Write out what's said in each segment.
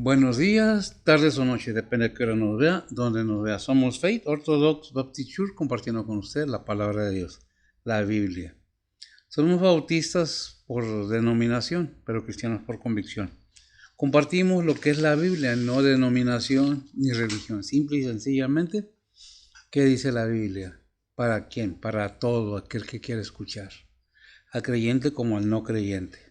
Buenos días, tardes o noches, depende de qué hora nos vea, donde nos vea. Somos Faith Orthodox Baptist Church compartiendo con usted la palabra de Dios, la Biblia. Somos bautistas por denominación, pero cristianos por convicción. Compartimos lo que es la Biblia, no denominación ni religión. Simple y sencillamente, ¿qué dice la Biblia? ¿Para quién? Para todo aquel que quiere escuchar, al creyente como al no creyente.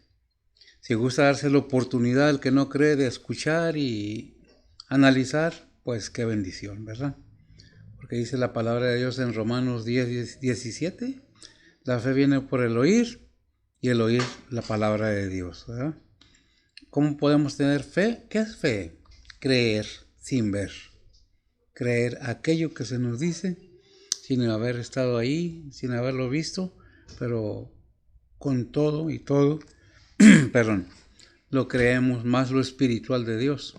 Si gusta darse la oportunidad al que no cree de escuchar y analizar, pues qué bendición, ¿verdad? Porque dice la palabra de Dios en Romanos 10:17, la fe viene por el oír y el oír la palabra de Dios, ¿verdad? ¿Cómo podemos tener fe? ¿Qué es fe? Creer sin ver. Creer aquello que se nos dice sin haber estado ahí, sin haberlo visto, pero con todo y todo, perdón, lo creemos más lo espiritual de Dios.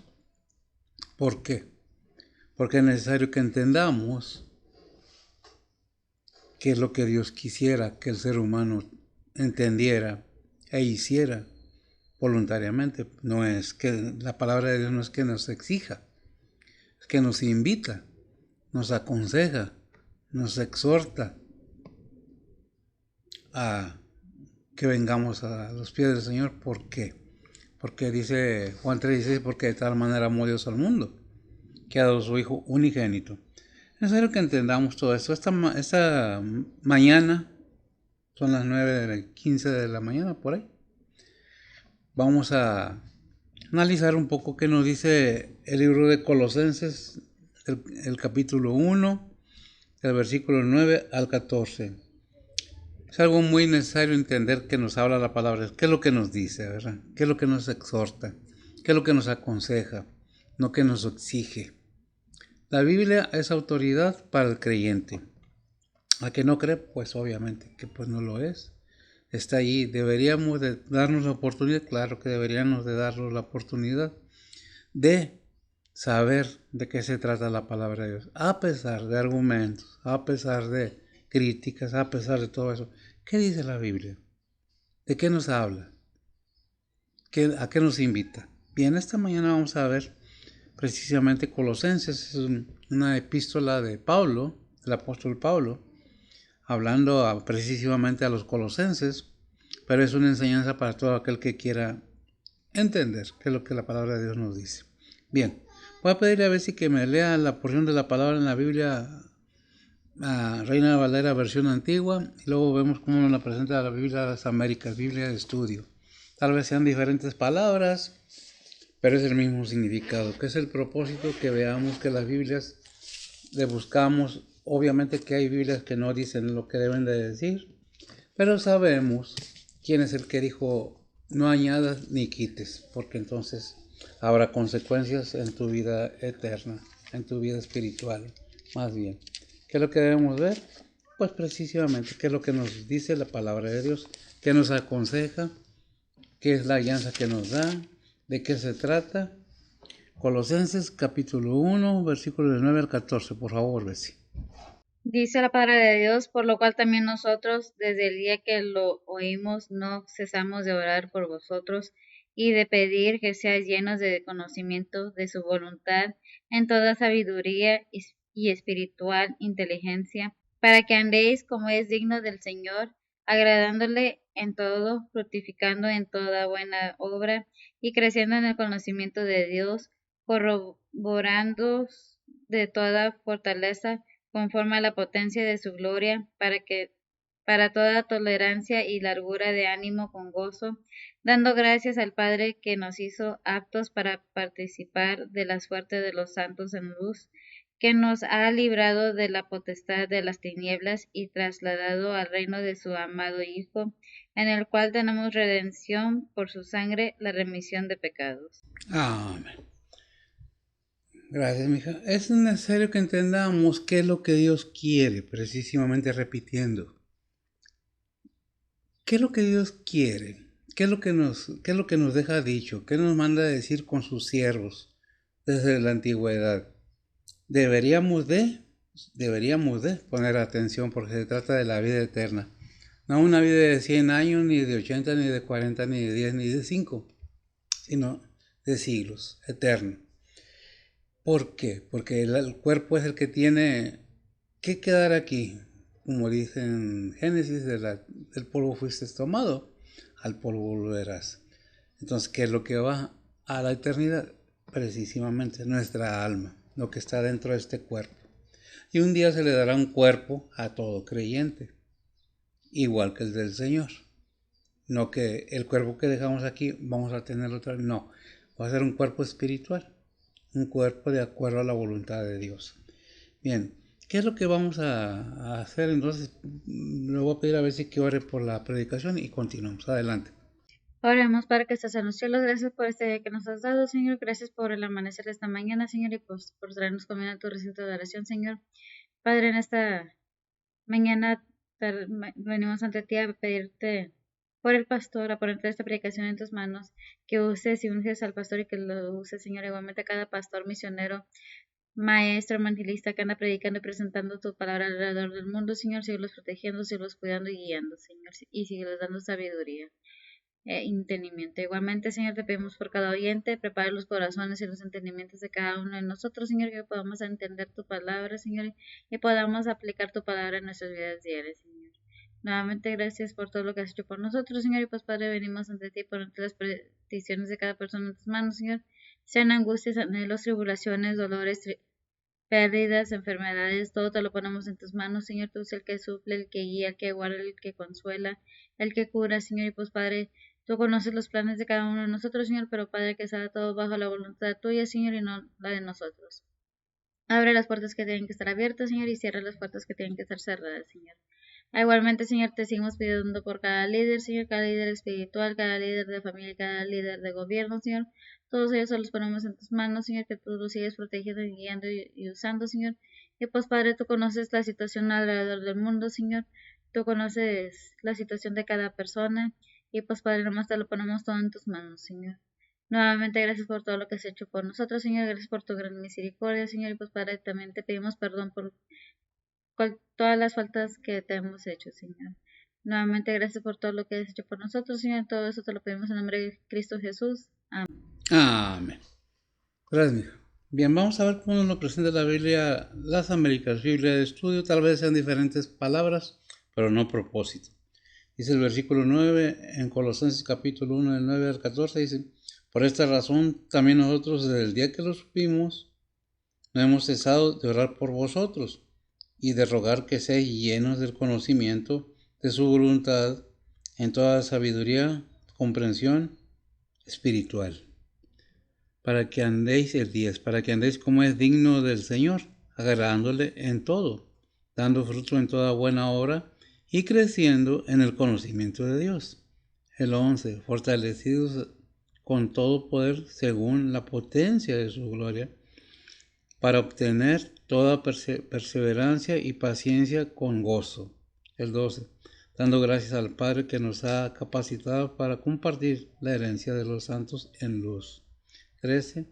¿Por qué? Porque es necesario que entendamos qué es lo que Dios quisiera que el ser humano entendiera e hiciera voluntariamente. No es que la palabra de Dios no es que nos exija, es que nos invita, nos aconseja, nos exhorta a que vengamos a los pies del Señor. ¿Por qué? Porque dice Juan 3:16, porque de tal manera amó Dios al mundo, que ha dado su Hijo unigénito. Es necesario que entendamos todo esto. Esta mañana, son las 9:15 de la mañana, por ahí, vamos a analizar un poco qué nos dice el libro de Colosenses, el capítulo 1, del versículo 9 al 14. Es algo muy necesario entender que nos habla la palabra. ¿Qué es lo que nos dice, verdad? ¿Qué es lo que nos exhorta? ¿Qué es lo que nos aconseja? No que nos exige. La Biblia es autoridad para el creyente. A que no cree, pues obviamente que pues no lo es. Está ahí. Deberíamos de darnos la oportunidad, claro que deberíamos de darnos la oportunidad de saber de qué se trata la palabra de Dios. A pesar de argumentos, a pesar de críticas, a pesar de todo eso. ¿Qué dice la Biblia? ¿De qué nos habla? ¿A qué nos invita? Bien, esta mañana vamos a ver precisamente Colosenses. Es una epístola de Pablo, el apóstol Pablo, hablando precisamente a los colosenses, pero es una enseñanza para todo aquel que quiera entender qué es lo que la palabra de Dios nos dice. Bien, voy a pedirle a ver si que me lea la porción de la palabra en la Biblia, Reina Valera versión antigua, y luego vemos cómo nos la presenta la Biblia de las Américas, Biblia de estudio. Tal vez sean diferentes palabras, pero es el mismo significado, que es el propósito que veamos que las Biblias le buscamos. Obviamente que hay Biblias que no dicen lo que deben de decir, pero sabemos quién es el que dijo no añadas ni quites, porque entonces habrá consecuencias en tu vida eterna, en tu vida espiritual, más bien. ¿Qué es lo que debemos ver? Pues precisamente qué es lo que nos dice la palabra de Dios, qué nos aconseja, qué es la alianza que nos da, de qué se trata. Colosenses capítulo 1, versículos del 9 al 14, por favor, Bessie. Dice la palabra de Dios, por lo cual también nosotros, desde el día que lo oímos, no cesamos de orar por vosotros y de pedir que seáis llenos de conocimiento de su voluntad en toda sabiduría y espiritual inteligencia, para que andéis como es digno del Señor, agradándole en todo, fructificando en toda buena obra y creciendo en el conocimiento de Dios, corroborando de toda fortaleza conforme a la potencia de su gloria, para toda tolerancia y largura de ánimo con gozo, dando gracias al Padre que nos hizo aptos para participar de la suerte de los santos en luz, que nos ha librado de la potestad de las tinieblas y trasladado al reino de su amado Hijo, en el cual tenemos redención por su sangre, la remisión de pecados. Amén. Gracias, mija. Es necesario que entendamos qué es lo que Dios quiere, precisamente repitiendo. ¿Qué es lo que Dios quiere? ¿Qué es lo que nos deja dicho? ¿Qué nos manda a decir con sus siervos desde la antigüedad? Deberíamos de poner atención porque se trata de la vida eterna. No una vida de 100 años, ni de 80, ni de 40, ni de 10, ni de 5, sino de siglos, eterno. ¿Por qué? Porque el cuerpo es el que tiene que quedar aquí. Como dice en Génesis, del polvo fuiste tomado, al polvo volverás. Entonces, ¿qué es lo que va a la eternidad? Precisamente nuestra alma, lo que está dentro de este cuerpo. Y un día se le dará un cuerpo a todo creyente, igual que el del Señor. No que el cuerpo que dejamos aquí vamos a tenerlo otra vez. No, va a ser un cuerpo espiritual, un cuerpo de acuerdo a la voluntad de Dios. Bien, ¿qué es lo que vamos a hacer? Entonces, le voy a pedir a ver si que ore por la predicación y continuamos. Adelante. Oremos, Padre que estás en los cielos, gracias por este día que nos has dado, Señor, gracias por el amanecer de esta mañana, Señor, y pues por traernos comida a tu recinto de oración, Señor. Padre, en esta mañana venimos ante ti a pedirte por el pastor, a ponerte esta predicación en tus manos, que uses y unges al pastor y que lo uses, Señor, igualmente a cada pastor misionero, maestro, evangelista que anda predicando y presentando tu palabra alrededor del mundo, Señor, síguelos protegiendo, síguelos cuidando y guiando, Señor, y síguelos dando sabiduría. Entendimiento. Igualmente, Señor, te pedimos por cada oyente, prepara los corazones y los entendimientos de cada uno de nosotros, Señor, que podamos entender tu palabra, Señor, y podamos aplicar tu palabra en nuestras vidas diarias, Señor. Nuevamente, gracias por todo lo que has hecho por nosotros, Señor, y pues, Padre, venimos ante ti por las peticiones de cada persona en tus manos, Señor, sean angustias, anhelos, tribulaciones, dolores, pérdidas, enfermedades, todo te lo ponemos en tus manos, Señor, tú eres el que suple, el que guía, el que guarda, el que consuela, el que cura, Señor, y pues, Padre, tú conoces los planes de cada uno de nosotros, Señor, pero Padre, que sea todo bajo la voluntad tuya, Señor, y no la de nosotros. Abre las puertas que tienen que estar abiertas, Señor, y cierra las puertas que tienen que estar cerradas, Señor. Igualmente, Señor, te seguimos pidiendo por cada líder, Señor, cada líder espiritual, cada líder de familia, cada líder de gobierno, Señor. Todos ellos los ponemos en tus manos, Señor, que tú los sigues protegiendo y guiando y usando, Señor. Y pues, Padre, tú conoces la situación alrededor del mundo, Señor. Tú conoces la situación de cada persona. Y pues, Padre, nomás te lo ponemos todo en tus manos, Señor. Nuevamente, gracias por todo lo que has hecho por nosotros, Señor. Gracias por tu gran misericordia, Señor. Y pues, Padre, también te pedimos perdón por todas las faltas que te hemos hecho, Señor. Nuevamente, gracias por todo lo que has hecho por nosotros, Señor. Todo eso te lo pedimos en nombre de Cristo Jesús. Amén. Amén. Gracias, mijo. Bien, vamos a ver cómo nos presenta la Biblia, las Américas, Biblia de estudio. Tal vez sean diferentes palabras, pero no propósito. Dice el versículo 9 en Colosenses capítulo 1, del 9 al 14, dice: por esta razón también nosotros desde el día que lo supimos no hemos cesado de orar por vosotros y de rogar que seáis llenos del conocimiento de su voluntad en toda sabiduría, comprensión espiritual, para que andéis para que andéis como es digno del Señor, agradándole en todo, dando fruto en toda buena obra y creciendo en el conocimiento de Dios. El 11, fortalecidos con todo poder según la potencia de su gloria, para obtener toda perseverancia y paciencia con gozo. El 12, dando gracias al Padre que nos ha capacitado para compartir la herencia de los santos en luz. 13,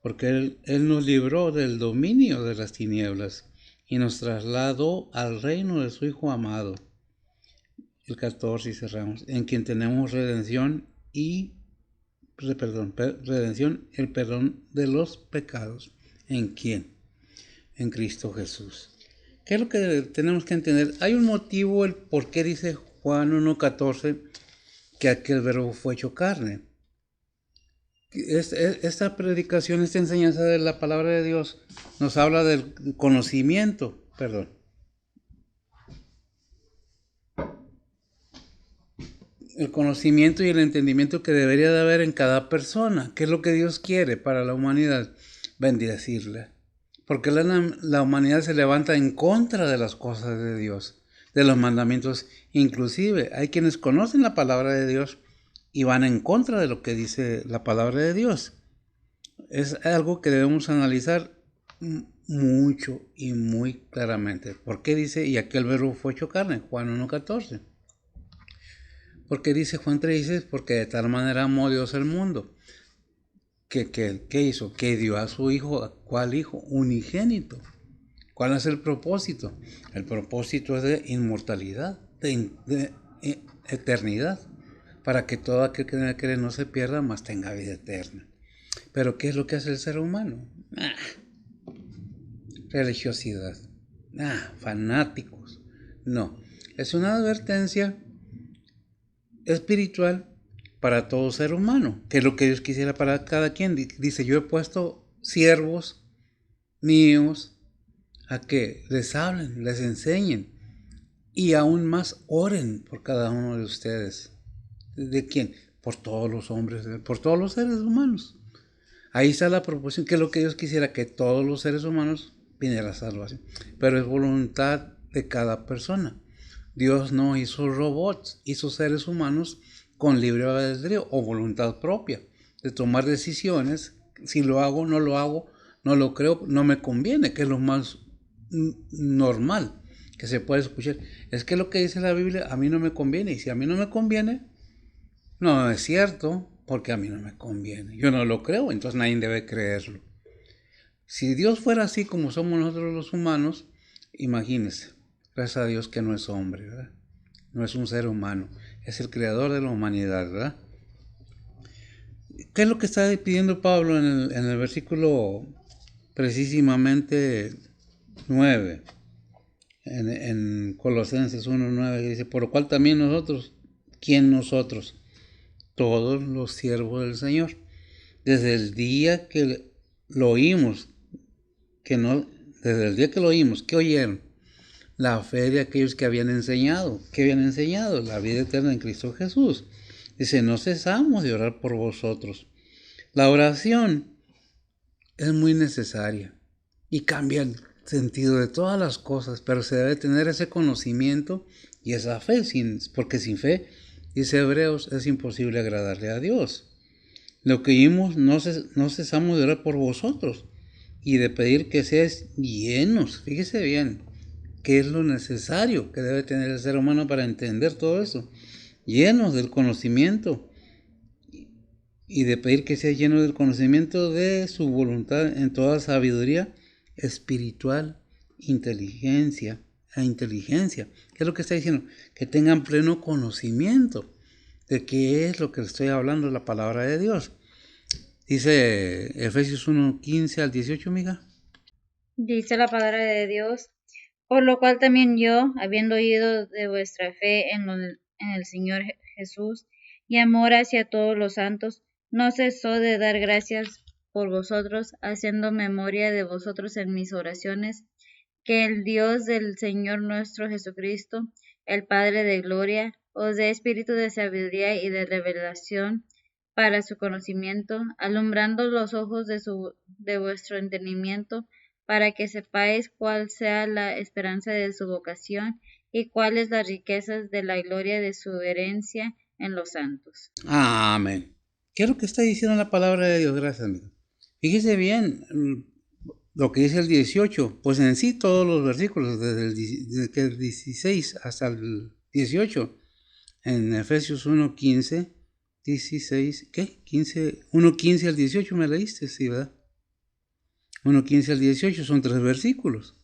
porque Él nos libró del dominio de las tinieblas y nos trasladó al reino de su Hijo amado. El 14 y cerramos, en quien tenemos redención, el perdón de los pecados. ¿En quién? En Cristo Jesús. ¿Qué es lo que tenemos que entender? Hay un motivo el por qué dice Juan 1:14 que aquel verbo fue hecho carne. Esta predicación, esta enseñanza de la palabra de Dios nos habla del conocimiento, el conocimiento y el entendimiento que debería de haber en cada persona. ¿Qué es lo que Dios quiere para la humanidad? Bendecirla. Porque la humanidad se levanta en contra de las cosas de Dios, de los mandamientos. Inclusive hay quienes conocen la palabra de Dios y van en contra de lo que dice la palabra de Dios. Es algo que debemos analizar mucho y muy claramente. ¿Por qué dice, y aquel verbo fue hecho carne? Juan 1:14. Porque dice Juan 3:16, porque de tal manera amó Dios el mundo. ¿Qué hizo? Que dio a su hijo. ¿Cuál hijo? Unigénito. ¿Cuál es el propósito? El propósito es de inmortalidad, de eternidad, para que todo aquel que no se pierda, mas tenga vida eterna. Pero ¿qué es lo que hace el ser humano? Religiosidad. Fanáticos. No, es una advertencia espiritual para todo ser humano, que es lo que Dios quisiera para cada quien. Dice, yo he puesto siervos míos a que les hablen, les enseñen y aún más oren por cada uno de ustedes. ¿De quién? Por todos los hombres, por todos los seres humanos. Ahí está la proposición, que es lo que Dios quisiera, que todos los seres humanos viniera a salvación. Pero es voluntad de cada persona. Dios no hizo robots, hizo seres humanos con libre albedrío o voluntad propia, de tomar decisiones, si lo hago, no lo creo, no me conviene, que es lo más normal que se puede escuchar. Es que lo que dice la Biblia a mí no me conviene, y si a mí no me conviene, no es cierto, porque a mí no me conviene. Yo no lo creo, entonces nadie debe creerlo. Si Dios fuera así como somos nosotros los humanos, imagínense, gracias a Dios que no es hombre, ¿verdad? No es un ser humano, es el creador de la humanidad, ¿verdad? ¿Qué es lo que está pidiendo Pablo en el versículo precisamente 9? En Colosenses 1:9 dice, por lo cual también nosotros, ¿quién nosotros? Todos los siervos del Señor, desde el día que lo oímos, desde el día que lo oímos, ¿qué oyeron? La fe de aquellos que habían enseñado. ¿Qué habían enseñado? La vida eterna en Cristo Jesús. Dice, no cesamos de orar por vosotros. La oración es muy necesaria y cambia el sentido de todas las cosas, pero se debe tener ese conocimiento y esa fe, porque sin fe, dice Hebreos, es imposible agradarle a Dios. Lo que oímos, no cesamos de orar por vosotros y de pedir que seáis llenos. Fíjese bien, qué es lo necesario que debe tener el ser humano para entender todo eso. Llenos del conocimiento y de pedir que sea lleno del conocimiento de su voluntad en toda sabiduría espiritual, inteligencia. ¿Qué es lo que está diciendo? Que tengan pleno conocimiento de qué es lo que estoy hablando, la palabra de Dios. Dice Efesios 1:15 al 18, amiga. Dice la palabra de Dios, por lo cual también yo, habiendo oído de vuestra fe en el Señor Jesús y amor hacia todos los santos, no cesó de dar gracias por vosotros, haciendo memoria de vosotros en mis oraciones, que el Dios del Señor nuestro Jesucristo, el Padre de gloria, os dé espíritu de sabiduría y de revelación para su conocimiento, alumbrando los ojos de vuestro entendimiento, para que sepáis cuál sea la esperanza de su vocación y cuáles las riquezas de la gloria de su herencia en los santos. Amén. ¿Qué es lo que está diciendo la palabra de Dios? Gracias, amigo. Fíjese bien lo que dice el 18, pues en sí todos los versículos, desde el 16 hasta el 18, en Efesios 1:15, 16, ¿qué? 1:15 al 18 me leíste, sí, ¿verdad? 1:15 al 18 son 3 versículos.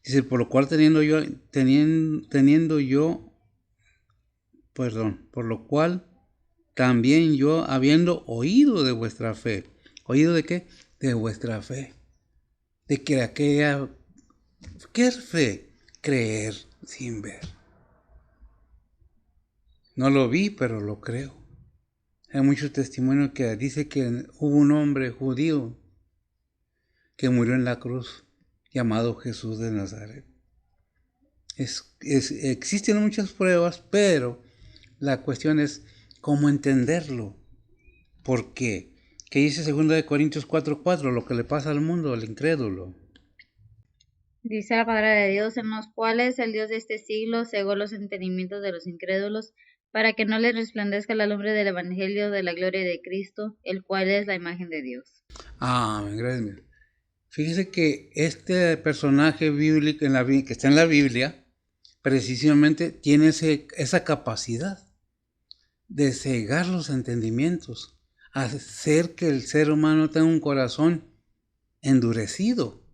Dice, por lo cual por lo cual también yo, habiendo oído de vuestra fe. ¿Oído de qué? De vuestra fe. De que aquella... ¿Qué es fe? Creer sin ver. No lo vi, pero lo creo. Hay muchos testimonios que dice que hubo un hombre judío que murió en la cruz, llamado Jesús de Nazaret. Existen muchas pruebas, pero la cuestión es cómo entenderlo. ¿Por qué? ¿Qué dice 2 Corintios 4:4? Lo que le pasa al mundo, al incrédulo. Dice la palabra de Dios, en los cuales el Dios de este siglo cegó los entendimientos de los incrédulos, para que no les resplandezca la lumbre del evangelio de la gloria de Cristo, el cual es la imagen de Dios. Gracias. Fíjese que este personaje bíblico que está en la Biblia, precisamente tiene esa capacidad de cegar los entendimientos, hacer que el ser humano tenga un corazón endurecido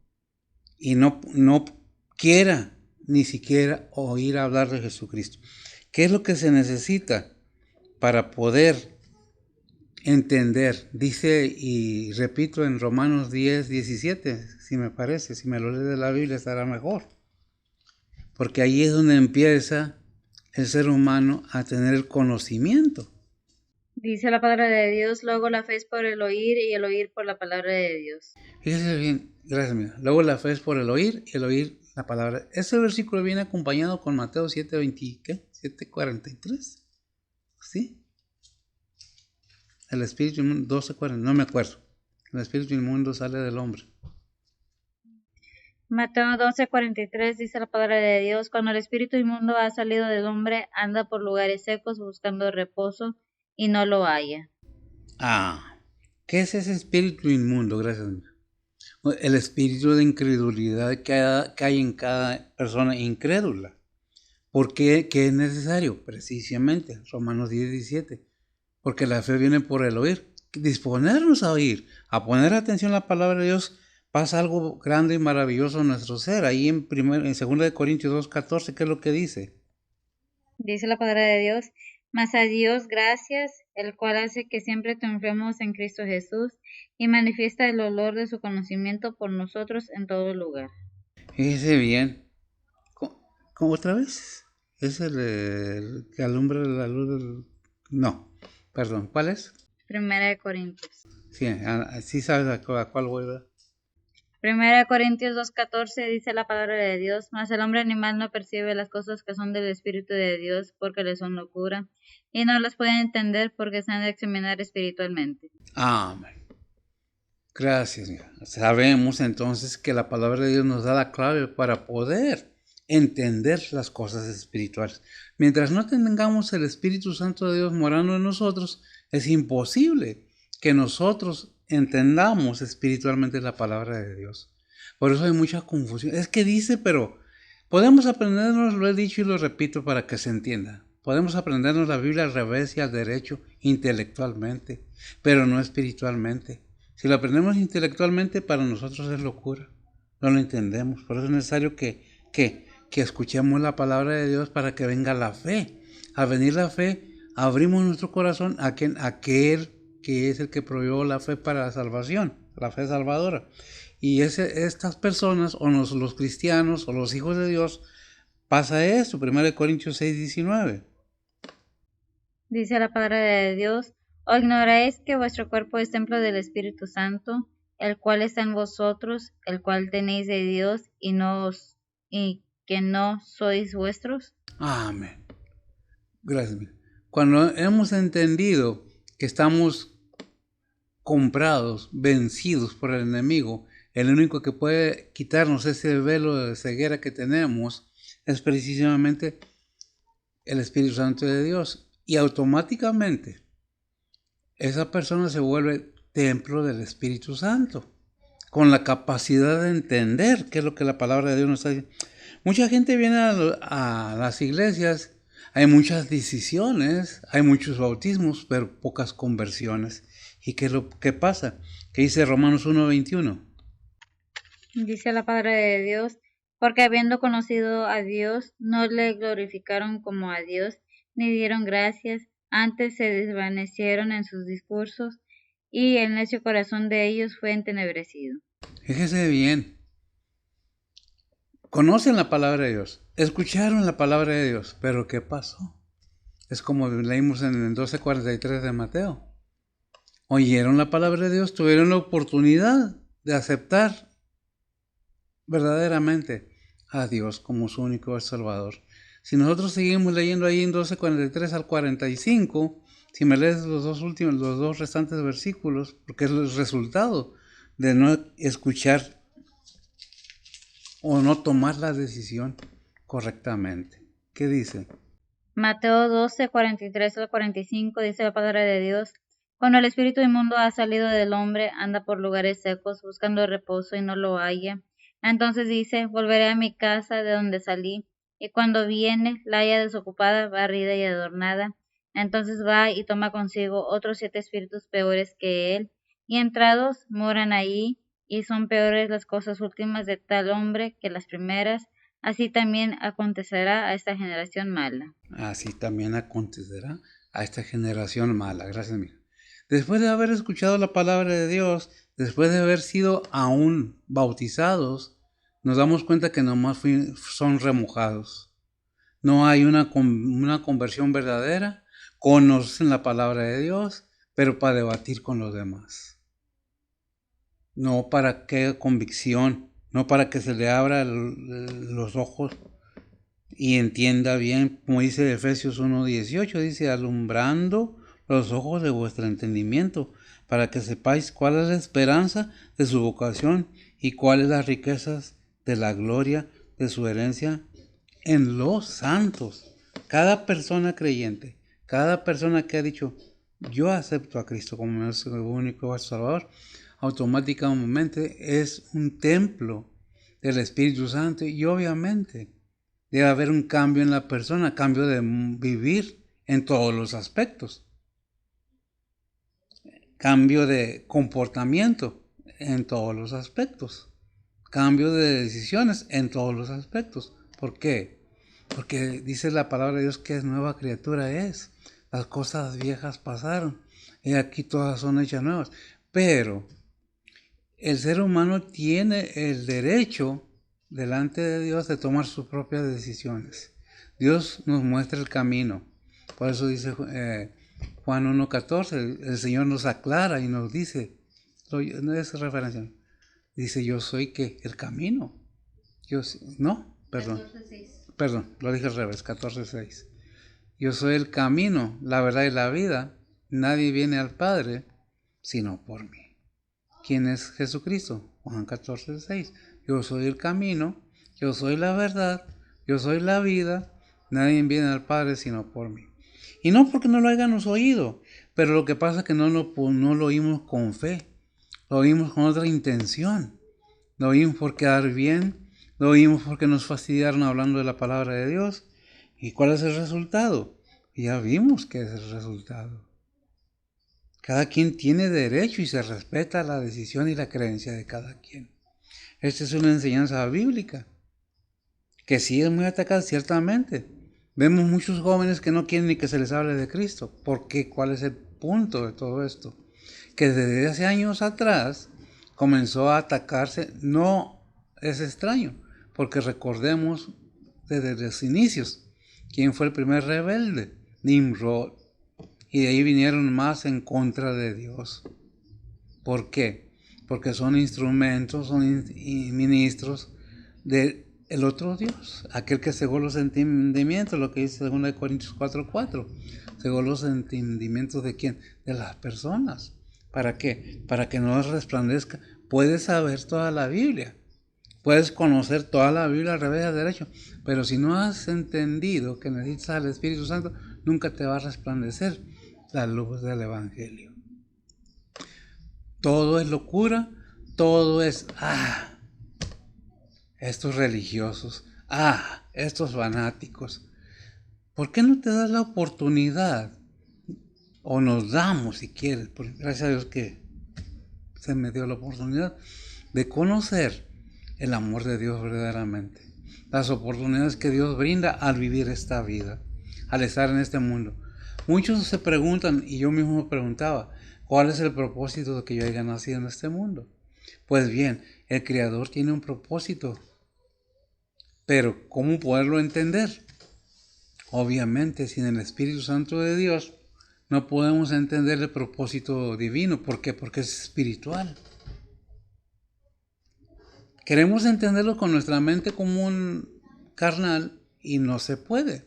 y no quiera ni siquiera oír hablar de Jesucristo. ¿Qué es lo que se necesita para poder entender. Dice, y repito, en Romanos 10:17, si me parece, si me lo lees de la Biblia estará mejor. Porque ahí es donde empieza el ser humano a tener el conocimiento. Dice la palabra de Dios, luego la fe es por el oír y el oír por la palabra de Dios. Fíjese bien, gracias, mira. Luego la fe es por el oír y el oír la palabra. Ese versículo viene acompañado con Mateo 7:20, ¿qué? 7:43. ¿Sí? El espíritu inmundo, 12:40, no me acuerdo. El espíritu inmundo sale del hombre. Mateo 12:43 dice la palabra de Dios, cuando el espíritu inmundo ha salido del hombre, anda por lugares secos buscando reposo y no lo halla. ¿Qué es ese espíritu inmundo? Gracias. El espíritu de incredulidad que hay en cada persona incrédula. ¿Por qué? ¿Qué es necesario? Precisamente, Romanos 10:17. Porque la fe viene por el oír. Disponernos a oír, a poner atención a la palabra de Dios, pasa algo grande y maravilloso en nuestro ser. Ahí en 2 Corintios 2:14, ¿qué es lo que dice? Dice la palabra de Dios, mas a Dios gracias, el cual hace que siempre triunfemos en Cristo Jesús y manifiesta el olor de su conocimiento por nosotros en todo lugar. Fíjese bien. ¿Cómo otra vez? Es el que alumbra la luz del... No, perdón, ¿cuál es? Primera de Corintios. Sí sabes a cuál voy, ¿verdad? Primera de Corintios 2:14 dice la palabra de Dios, mas el hombre animal no percibe las cosas que son del Espíritu de Dios porque le son locura, y no las puede entender porque se han de examinar espiritualmente. Amén. Gracias, mira. Sabemos entonces que la palabra de Dios nos da la clave para poder entender las cosas espirituales. Mientras no tengamos el Espíritu Santo de Dios morando en nosotros, es imposible que nosotros entendamos espiritualmente la palabra de Dios. Por eso hay mucha confusión. Es que dice, pero podemos aprendernos, lo he dicho y lo repito para que se entienda. Podemos aprendernos la Biblia al revés y al derecho intelectualmente, pero no espiritualmente. Si lo aprendemos intelectualmente, para nosotros es locura. No lo entendemos. Por eso es necesario que escuchemos la palabra de Dios para que venga la fe. Al venir la fe, abrimos nuestro corazón a aquel que es el que proveyó la fe para la salvación, la fe salvadora. Y estas personas, o los cristianos, o los hijos de Dios, pasa esto, 1 Corintios 6:19. Dice la palabra de Dios, ¿o ignoráis que vuestro cuerpo es templo del Espíritu Santo, el cual está en vosotros, el cual tenéis de Dios y que no sois vuestros? Amén. Gracias. Cuando hemos entendido que estamos comprados, vencidos por el enemigo, el único que puede quitarnos ese velo de ceguera que tenemos es precisamente el Espíritu Santo de Dios. Y automáticamente esa persona se vuelve templo del Espíritu Santo, con la capacidad de entender qué es lo que la palabra de Dios nos está diciendo. Mucha gente viene a las iglesias, hay muchas decisiones, hay muchos bautismos, pero pocas conversiones. ¿Y qué es lo que pasa? ¿Qué dice Romanos 1:21? Dice la palabra de Dios, porque habiendo conocido a Dios, no le glorificaron como a Dios, ni dieron gracias, antes se desvanecieron en sus discursos, y el necio corazón de ellos fue entenebrecido. Fíjese bien, conocen la palabra de Dios, escucharon la palabra de Dios, pero ¿qué pasó? Es como leímos en el 12:43 de Mateo. Oyeron la palabra de Dios, tuvieron la oportunidad de aceptar verdaderamente a Dios como su único Salvador. Si nosotros seguimos leyendo ahí en 12:43 al 45, si me lees los dos restantes versículos, porque es el resultado de no escuchar o no tomar la decisión correctamente. ¿Qué dice? Mateo 12:43 al 45 dice la palabra de Dios, cuando el espíritu inmundo ha salido del hombre, anda por lugares secos buscando reposo y no lo halla. Entonces dice, volveré a mi casa de donde salí, y cuando viene, la halla desocupada, barrida y adornada. Entonces va y toma consigo otros 7 espíritus peores que él, y entrados moran allí, y son peores las cosas últimas de tal hombre que las primeras. Así también acontecerá a esta generación mala. Así también acontecerá a esta generación mala. Gracias, mira. Después de haber escuchado la palabra de Dios, después de haber sido aún bautizados, nos damos cuenta que nomás son remojados. No hay una conversión verdadera, conocen la palabra de Dios, pero para debatir con los demás. No para que convicción, no para que se le abra los ojos y entienda bien, como dice Efesios 1:18, dice, alumbrando los ojos de vuestro entendimiento, para que sepáis cuál es la esperanza de su vocación y cuáles las riquezas de la gloria de su herencia en los santos. Cada persona creyente, cada persona que ha dicho, yo acepto a Cristo como nuestro único Salvador, automáticamente es un templo del Espíritu Santo y obviamente debe haber un cambio en la persona, cambio de vivir en todos los aspectos, cambio de comportamiento en todos los aspectos, cambio de decisiones en todos los aspectos. ¿Por qué? Porque dice la palabra de Dios que es nueva criatura es. Las cosas viejas pasaron y aquí todas son hechas nuevas. Pero el ser humano tiene el derecho delante de Dios de tomar sus propias decisiones. Dios nos muestra el camino. Por eso dice Juan 1:14, el Señor nos aclara y nos dice, no es referencia, dice yo soy que el camino. Perdón, lo dije al revés, 14:6. Yo soy el camino, la verdad y la vida. Nadie viene al Padre sino por mí. ¿Quién es Jesucristo? Juan 14:6. Yo soy el camino, yo soy la verdad, yo soy la vida. Nadie viene al Padre sino por mí. Y no porque no lo hayamos oído, pero lo que pasa es que no lo oímos con fe, lo oímos con otra intención, lo oímos por quedar bien, lo oímos porque nos fastidiaron hablando de la palabra de Dios. ¿Y cuál es el resultado? Ya vimos que es el resultado. Cada quien tiene derecho y se respeta la decisión y la creencia de cada quien. Esta es una enseñanza bíblica, que sí es muy atacada, ciertamente. Vemos muchos jóvenes que no quieren ni que se les hable de Cristo. ¿Por qué? ¿Cuál es el punto de todo esto? Que desde hace años atrás comenzó a atacarse. No es extraño, porque recordemos desde los inicios quién fue el primer rebelde, Nimrod. Y de ahí vinieron más en contra de Dios. ¿Por qué? Porque son instrumentos, son ministros del otro Dios, aquel que cegó los entendimientos, lo que dice 2 Corintios 4:4. Cegó los entendimientos de quién? De las personas. ¿Para qué? Para que no resplandezca. Puedes saber toda la Biblia, puedes conocer toda la Biblia al revés y al derecho, pero si no has entendido que necesitas al Espíritu Santo, nunca te va a resplandecer la luz del Evangelio. Todo es locura, todo es, estos religiosos, estos fanáticos. ¿Por qué no te das la oportunidad? O nos damos, si quieres, porque gracias a Dios que se me dio la oportunidad de conocer el amor de Dios verdaderamente. Las oportunidades que Dios brinda al vivir esta vida, al estar en este mundo. Muchos se preguntan, y yo mismo me preguntaba, ¿cuál es el propósito de que yo haya nacido en este mundo? Pues bien, el Creador tiene un propósito, pero ¿cómo poderlo entender? Obviamente, sin el Espíritu Santo de Dios, no podemos entender el propósito divino. ¿Por qué? Porque es espiritual. Queremos entenderlo con nuestra mente común carnal y no se puede.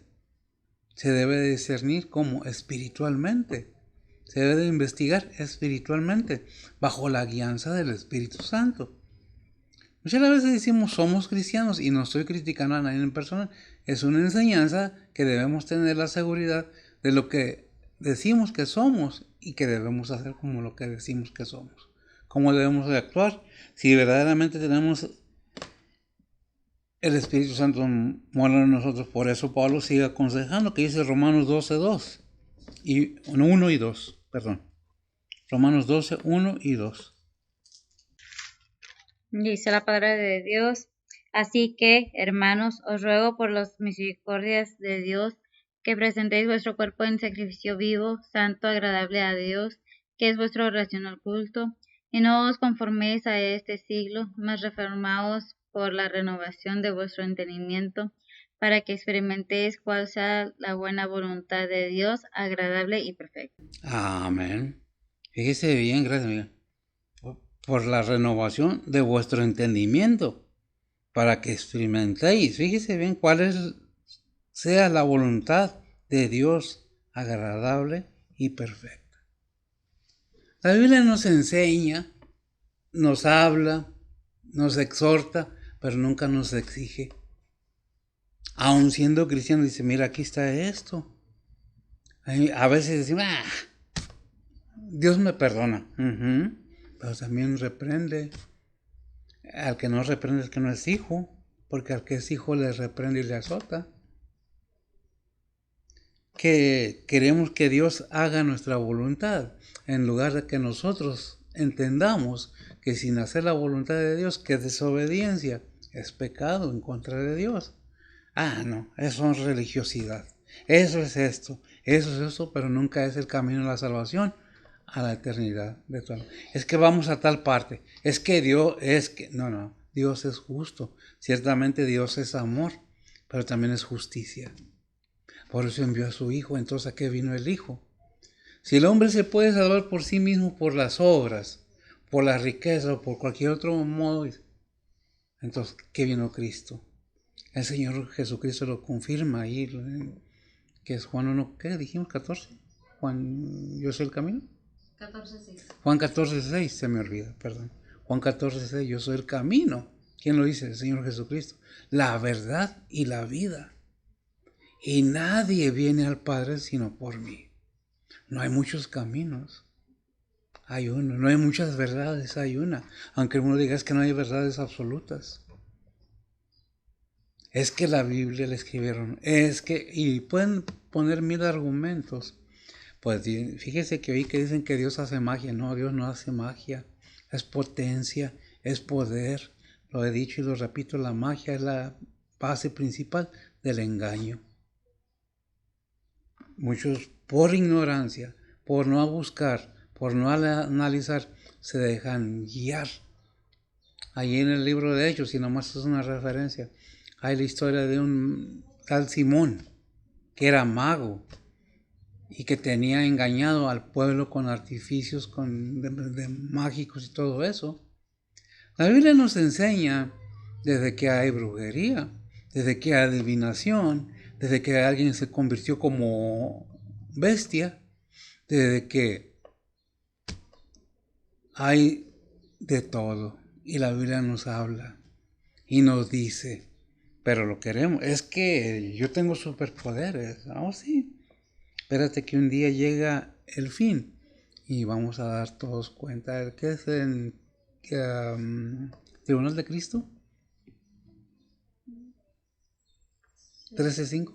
Se debe discernir como espiritualmente. Se debe de investigar espiritualmente, bajo la guianza del Espíritu Santo. Muchas veces decimos somos cristianos y no estoy criticando a nadie en persona. Es una enseñanza que debemos tener la seguridad de lo que decimos que somos y que debemos hacer como lo que decimos que somos. Cómo debemos de actuar si verdaderamente tenemos el Espíritu Santo mora en nosotros. Por eso Pablo sigue aconsejando, que dice Romanos 12:2 y 1 y 2, perdón. Romanos 12, 1 y 2. Dice la palabra de Dios. Así que, hermanos, os ruego por las misericordias de Dios que presentéis vuestro cuerpo en sacrificio vivo, santo, agradable a Dios, que es vuestro racional culto, y no os conforméis a este siglo, mas reformaos por la renovación de vuestro entendimiento, para que experimentéis cuál sea la buena voluntad de Dios, agradable y perfecta. Amén. Fíjese bien, gracias, amiga. Por la renovación de vuestro entendimiento, para que experimentéis, fíjese bien sea la voluntad de Dios agradable y perfecta. La Biblia nos enseña, nos habla, nos exhorta, pero nunca nos exige. Aun siendo cristiano, dice, mira, aquí está esto. A veces decimos, Dios me perdona, pero también reprende. Al que no reprende es que no es hijo, porque al que es hijo le reprende y le azota. Que queremos que Dios haga nuestra voluntad, en lugar de que nosotros entendamos que sin hacer la voluntad de Dios, que es desobediencia, es pecado en contra de Dios. No, eso es religiosidad. Eso es esto, pero nunca es el camino a la salvación, a la eternidad de todo. Es que vamos a tal parte. Es que Dios no, Dios es justo. Ciertamente Dios es amor, pero también es justicia. Por eso envió a su Hijo. Entonces, ¿a qué vino el Hijo? Si el hombre se puede salvar por sí mismo, por las obras, por la riqueza o por cualquier otro modo, entonces, ¿qué vino Cristo? El Señor Jesucristo lo confirma ahí, que es Juan 1, ¿qué dijimos? 14. Juan, yo soy el camino. 14:6. Juan 14:6, se me olvida, perdón. Juan 14:6, yo soy el camino. ¿Quién lo dice? El Señor Jesucristo. La verdad y la vida. Y nadie viene al Padre sino por mí. No hay muchos caminos, hay uno. No hay muchas verdades, hay una. Aunque uno diga es que no hay verdades absolutas. Es que la Biblia la escribieron. Y pueden poner 1000 argumentos. Pues fíjese que oí que dicen que Dios hace magia. No, Dios no hace magia. Es potencia, es poder. Lo he dicho y lo repito, la magia es la base principal del engaño. Muchos por ignorancia, por no buscar, por no analizar, se dejan guiar. Allí en el libro de Hechos, si nomás es una referencia, hay la historia de un tal Simón, que era mago y que tenía engañado al pueblo con artificios de mágicos y todo eso. La Biblia nos enseña desde que hay brujería, desde que hay adivinación, desde que alguien se convirtió como bestia, desde que hay de todo. Y la Biblia nos habla y nos dice, pero lo queremos. Es que yo tengo superpoderes. Sí. Espérate que un día llega el fin y vamos a dar todos cuenta. ¿Qué es en Tribunal de Cristo? 13:5.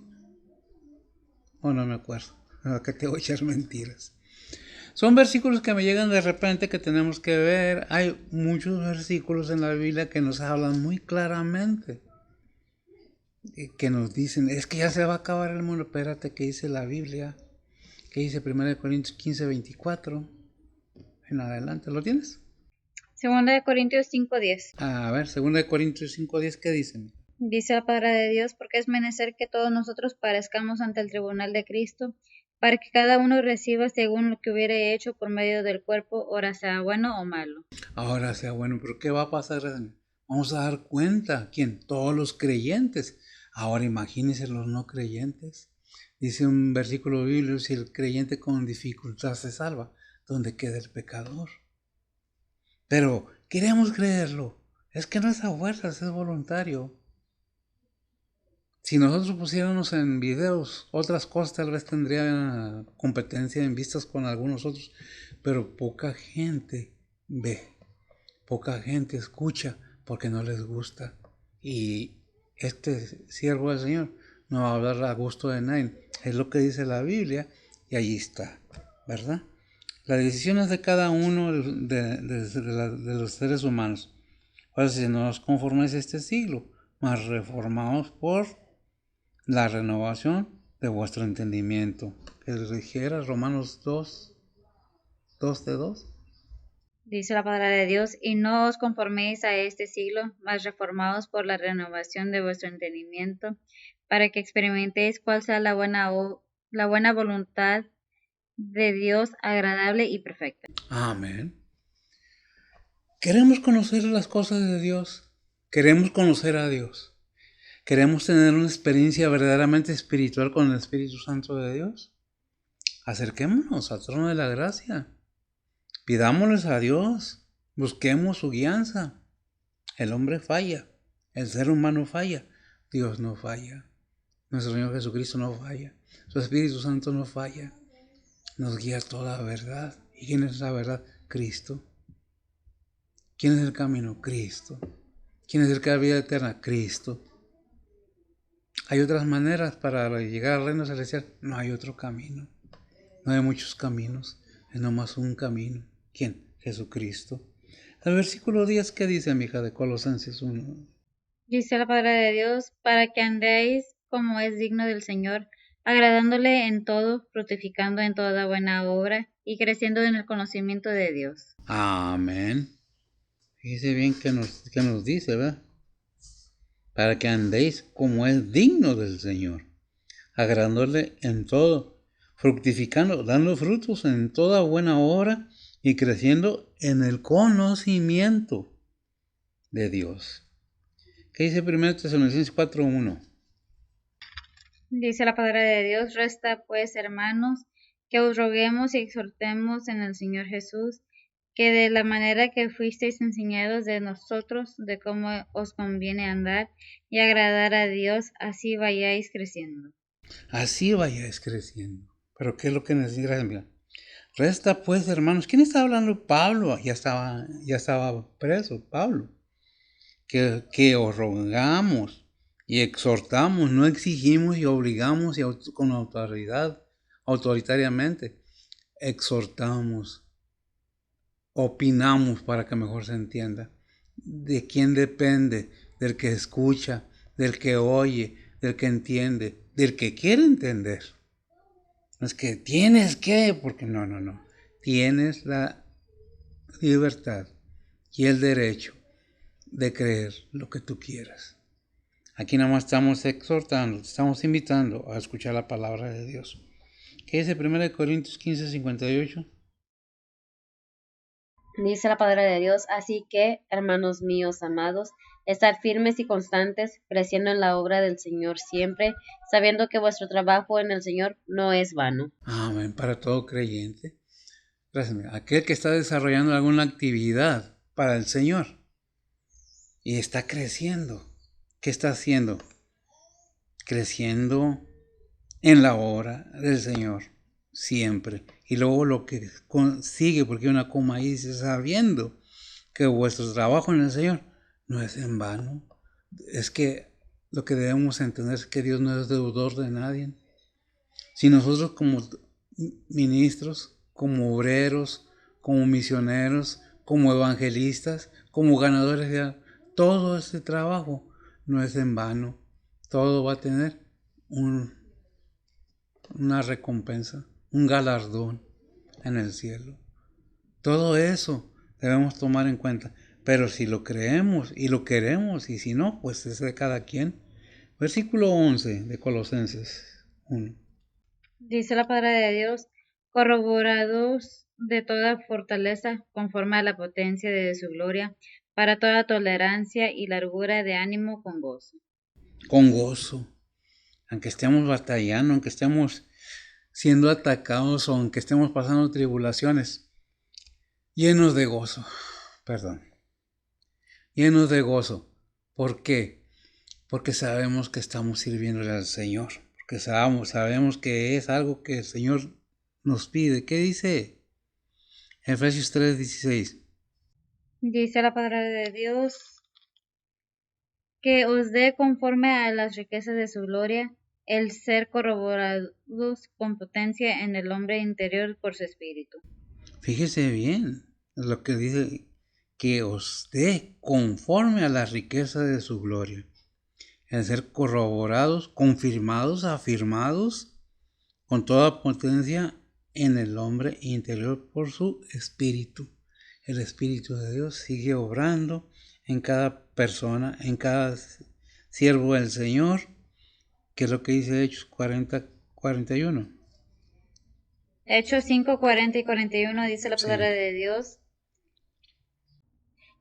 No me acuerdo. Que te voy a echar mentiras. Son versículos que me llegan de repente que tenemos que ver. Hay muchos versículos en la Biblia que nos hablan muy claramente. Que nos dicen, es que ya se va a acabar el mundo. Espérate, ¿qué dice la Biblia? ¿Qué dice 1 Corintios 15:24? En adelante, ¿lo tienes? 2 Corintios 5:10. A ver, 2 Corintios 5:10, ¿qué dicen? Dice la palabra de Dios, porque es menester que todos nosotros parezcamos ante el tribunal de Cristo, para que cada uno reciba según lo que hubiere hecho por medio del cuerpo, ora sea bueno o malo. Ahora sea bueno, pero ¿qué va a pasar? Vamos a dar cuenta, ¿quién? Todos los creyentes. Ahora imagínense los no creyentes. Dice un versículo bíblico, si el creyente con dificultad se salva, ¿dónde queda el pecador? Pero queremos creerlo. Es que no es a fuerzas, es voluntario. Si nosotros pusiéramos en videos otras cosas, tal vez tendría competencia en vistas con algunos otros, pero poca gente ve, poca gente escucha porque no les gusta. Y este siervo del Señor no va a hablar a gusto de nadie. Es lo que dice la Biblia y allí está, ¿verdad? Las decisiones de cada uno de los seres humanos. Ahora, si no nos conformáis a este siglo, mas reformados por la renovación de vuestro entendimiento. Que dijera Romanos 2, 2:2. Dice la palabra de Dios, y no os conforméis a este siglo, mas reformaos por la renovación de vuestro entendimiento, para que experimentéis cuál sea la buena voluntad de Dios, agradable y perfecta. Amén. Queremos conocer las cosas de Dios. Queremos conocer a Dios. Queremos tener una experiencia verdaderamente espiritual con el Espíritu Santo de Dios. Acerquémonos al trono de la gracia. Pidámosles a Dios. Busquemos su guianza. El hombre falla. El ser humano falla. Dios no falla. Nuestro Señor Jesucristo no falla. Su Espíritu Santo no falla. Nos guía toda la verdad. ¿Y quién es la verdad? Cristo. ¿Quién es el camino? Cristo. ¿Quién es el que da vida eterna? Cristo. ¿Hay otras maneras para llegar al reino celestial? No hay otro camino. No hay muchos caminos. Es nomás un camino. ¿Quién? Jesucristo. El versículo 10, ¿qué dice, mija, de Colosenses 1? Dice la palabra de Dios, para que andéis como es digno del Señor, agradándole en todo, fructificando en toda buena obra y creciendo en el conocimiento de Dios. Amén. Fíjese bien que nos dice, ¿verdad? Para que andéis como es digno del Señor, agradándole en todo, fructificando, dando frutos en toda buena obra y creciendo en el conocimiento de Dios. ¿Qué dice 1 Tesalonicenses 4:1? Dice la palabra de Dios, resta pues, hermanos, que os roguemos y exhortemos en el Señor Jesús, que de la manera que fuisteis enseñados de nosotros, de cómo os conviene andar y agradar a Dios, así vayáis creciendo. Así vayáis creciendo. Pero ¿qué es lo que necesita? Mira, resta pues, hermanos. ¿Quién está hablando? Pablo. Ya estaba preso, Pablo. Que os rogamos y exhortamos, no exigimos y obligamos con autoridad, autoritariamente. Exhortamos, opinamos para que mejor se entienda. ¿De quién depende? Del que escucha, del que oye, del que entiende, del que quiere entender. No es que tienes que, porque no. Tienes la libertad y el derecho de creer lo que tú quieras. Aquí nada más estamos exhortando, estamos invitando a escuchar la palabra de Dios. ¿Qué dice 1 Corintios 15:58? Dice la palabra de Dios, así que, hermanos míos amados, estar firmes y constantes, creciendo en la obra del Señor siempre, sabiendo que vuestro trabajo en el Señor no es vano. Amén, para todo creyente. Gracias. Aquel que está desarrollando alguna actividad para el Señor y está creciendo. ¿Qué está haciendo? Creciendo en la obra del Señor, siempre. Y luego lo que sigue, porque hay una coma ahí, dice, sabiendo que vuestro trabajo en el Señor no es en vano. Es que lo que debemos entender es que Dios no es deudor de nadie. Si nosotros como ministros, como obreros, como misioneros, como evangelistas, como ganadores de todo este trabajo no es en vano. Todo va a tener una recompensa, un galardón en el cielo. Todo eso debemos tomar en cuenta. Pero si lo creemos y lo queremos, y si no, pues es de cada quien. Versículo 11 de Colosenses 1. Dice la palabra de Dios, corroborados de toda fortaleza, conforme a la potencia de su gloria, para toda tolerancia y largura de ánimo con gozo. Con gozo. Aunque estemos batallando, aunque estemos siendo atacados o aunque estemos pasando tribulaciones, llenos de gozo. Llenos de gozo. ¿Por qué? Porque sabemos que estamos sirviéndole al Señor. Porque sabemos que es algo que el Señor nos pide. ¿Qué dice? Efesios 3:16. Dice la palabra de Dios, que os dé conforme a las riquezas de su gloria, el ser corroborados con potencia en el hombre interior por su espíritu. Fíjese bien lo que dice, que os dé conforme a las riquezas de su gloria. El ser corroborados, confirmados, afirmados con toda potencia en el hombre interior por su espíritu. El Espíritu de Dios sigue obrando en cada persona, en cada siervo del Señor, que es lo que dice Hechos 40:41. Hechos 5, 40 y 41 dice la Sí. palabra de Dios.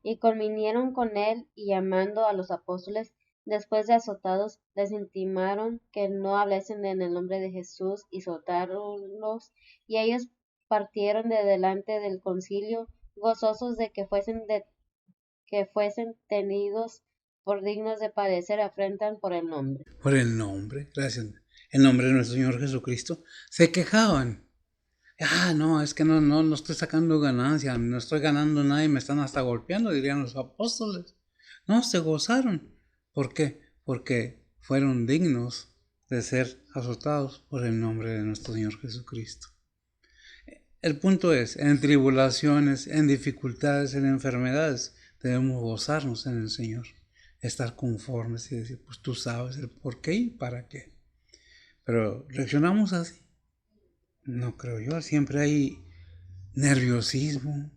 Y convinieron con él, y llamando a los apóstoles, después de azotados, les intimaron que no hablasen en el nombre de Jesús, y soltáronlos, y ellos partieron de delante del concilio, gozosos de que fuesen tenidos por dignos de padecer afrenta por el nombre. Por el nombre, gracias. El nombre de nuestro Señor Jesucristo. Se quejaban. No, es que no estoy sacando ganancia, no estoy ganando nada y me están hasta golpeando, dirían los apóstoles. No, se gozaron. ¿Por qué? Porque fueron dignos de ser azotados por el nombre de nuestro Señor Jesucristo. El punto es, en tribulaciones, en dificultades, en enfermedades, debemos gozarnos en el Señor, estar conformes y decir, pues tú sabes el por qué y para qué. Pero reaccionamos así. No creo yo, siempre hay nerviosismo,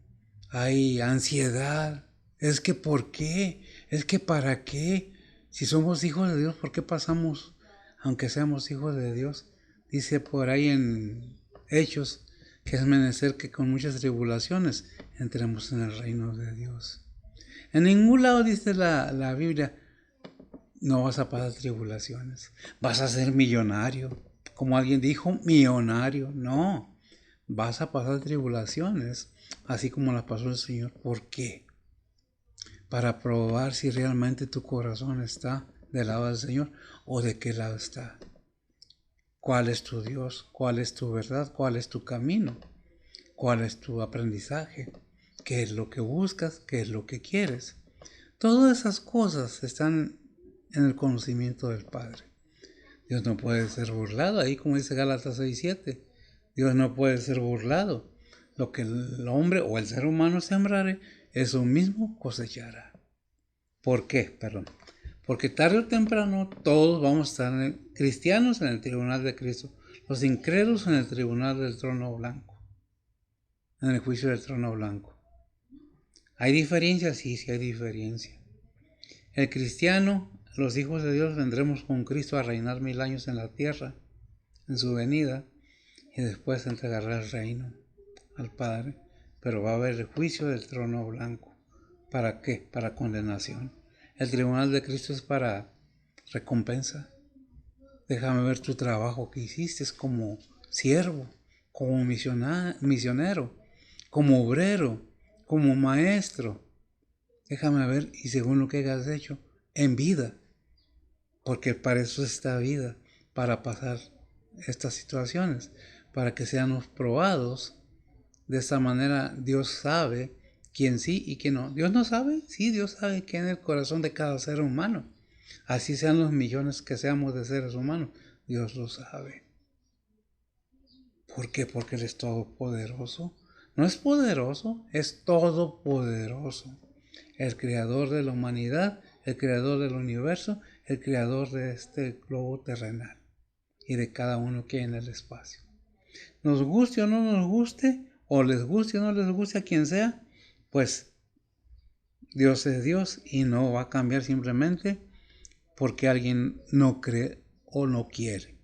hay ansiedad. Es que ¿por qué? Es que ¿para qué? Si somos hijos de Dios, ¿por qué pasamos, aunque seamos hijos de Dios? Dice por ahí en Hechos que es menester que con muchas tribulaciones entremos en el reino de Dios. En ningún lado dice la Biblia, no vas a pasar tribulaciones, vas a ser millonario. Como alguien dijo, millonario. No, vas a pasar tribulaciones, así como las pasó el Señor. ¿Por qué? Para probar si realmente tu corazón está del lado del Señor o de qué lado está. ¿Cuál es tu Dios? ¿Cuál es tu verdad? ¿Cuál es tu camino? ¿Cuál es tu aprendizaje? ¿Qué es lo que buscas? ¿Qué es lo que quieres? Todas esas cosas están en el conocimiento del Padre. Dios no puede ser burlado, ahí como dice Gálatas 6:7. Dios no puede ser burlado. Lo que el hombre o el ser humano sembrare, eso mismo cosechará. ¿Por qué? Porque tarde o temprano todos vamos a estar cristianos en el tribunal de Cristo, los incrédulos en el tribunal del trono blanco, en el juicio del trono blanco. ¿Hay diferencia? Sí hay diferencia. El cristiano, los hijos de Dios, vendremos con Cristo a reinar 1000 años en la tierra, en su venida, y después entregará el reino al Padre. Pero va a haber el juicio del trono blanco. ¿Para qué? Para condenación. El tribunal de Cristo es para recompensa. Déjame ver tu trabajo que hiciste como siervo, como misionero, como obrero, como maestro. Déjame ver, y según lo que hayas hecho, en vida, porque para eso es esta vida, para pasar estas situaciones, para que seamos probados. De esta manera Dios sabe quién sí y quién no. ¿Dios no sabe? Sí, Dios sabe quién es el corazón de cada ser humano. Así sean los millones que seamos de seres humanos, Dios lo sabe. ¿Por qué? Porque Él es todopoderoso. No es poderoso, es todopoderoso. El creador de la humanidad, el creador del universo, el creador de este globo terrenal y de cada uno que hay en el espacio. Nos guste o no nos guste, o les guste o no les guste a quien sea, pues Dios es Dios y no va a cambiar simplemente porque alguien no cree o no quiere.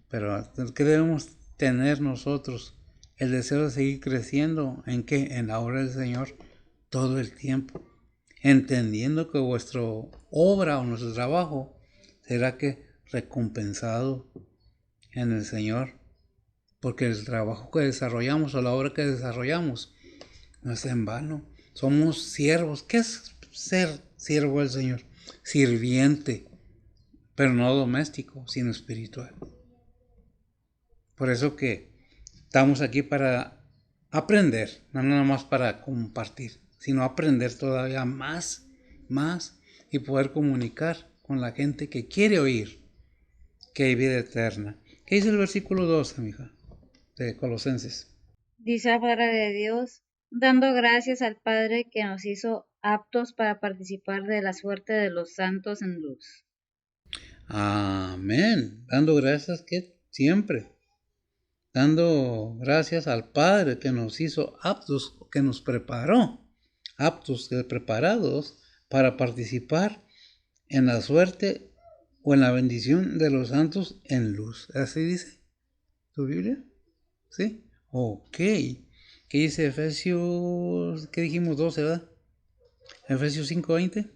Pero ¿qué debemos tener nosotros? El deseo de seguir creciendo, ¿en qué? En la obra del Señor todo el tiempo, entendiendo que vuestra obra o nuestro trabajo será que recompensado en el Señor, porque el trabajo que desarrollamos o la obra que desarrollamos no es en vano. Somos siervos. ¿Qué es ser siervo del Señor? Sirviente, pero no doméstico, sino espiritual. Por eso que estamos aquí para aprender, no nada más para compartir, sino aprender todavía más y poder comunicar con la gente que quiere oír que hay vida eterna. ¿Qué dice el versículo 12, mija, de Colosenses? Dice la palabra de Dios, dando gracias al Padre que nos hizo aptos para participar de la suerte de los santos en luz. Amén. Dando gracias que siempre. dando gracias al Padre que nos hizo aptos, que nos preparó, aptos, preparados para participar en la suerte o en la bendición de los santos en luz. ¿Así dice tu Biblia? ¿Sí? Ok. ¿Qué dice Efesios? ¿Qué dijimos? 12, ¿verdad? Efesios 5:20.